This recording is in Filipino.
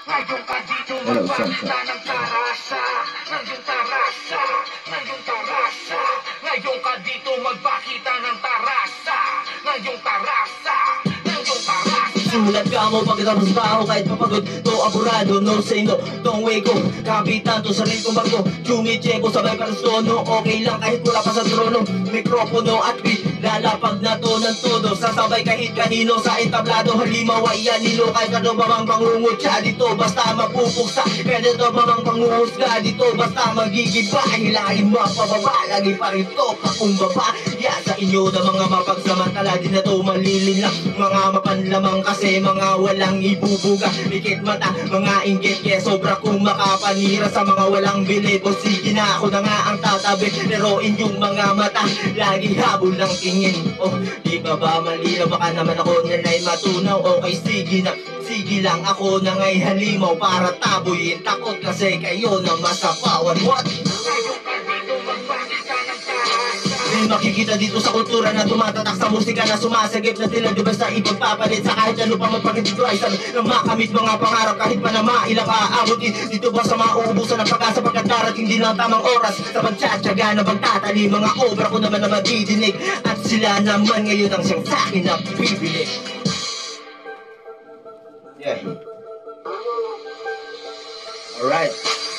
Ngayon ka dito Hello, magpakita ng tarasa. Ngayon tarasa, ngayon tarasa. Ngayon ka dito magpakita ng tarasa. Ngayon tarasa, ngayon tarasa. Simulat ka mo pagkatapos baho kahit papagod to apurado, no say no, don't wake up. Kapitan to sarili kong barko, chumicheko sabay kalustono. Okay lang kahit wala pa sa trono, mikropono at beat, lalapag na to ng todo. Sasabay kahit kanino sa entablado, halimaw ay anilo. Kahit ano ba mang pangungutya dito, basta mapupuksa. Kahit ano ba mang panguhusga dito, basta magigiba. Hilahin mapababa, lagi pa rin to pakumbaba. Ya sa inyo na mga mapagsamantala, di na to malilin lang. Mga mapanlamang kasi mga walang ibubuga. Pikit mata, mga inggit, kaya sobra kong makapanira sa mga walang bilib. O sige na, ako na nga ang tatabi, pero inyong mga mata lagi habol ng tingin. Oh, di ba malinaw? Baka naman ako nila'y matunaw. Okay, sige na, sige lang, ako na nga'y halimaw para tabuyin. Takot kasi kayo na masapawan. What? Ngayon ka dito magpakita ng tarasa. May makikita dito sa kultura na tumatatak sa musika na sumasagip na tila di basta ipagpapalit sa kahit ano pa magpakit dito ay sabi na makamit mga pangarap kahit pa na mailang aabutin. Dito ba sa mauubusan ng pag-asa pagkat darating din ang tamang oras sa pagtsatsaga na pagtatali mga obra ko naman na madidinig at sila naman ngayon ang siyang sakin na bibili. Yeah. Alright.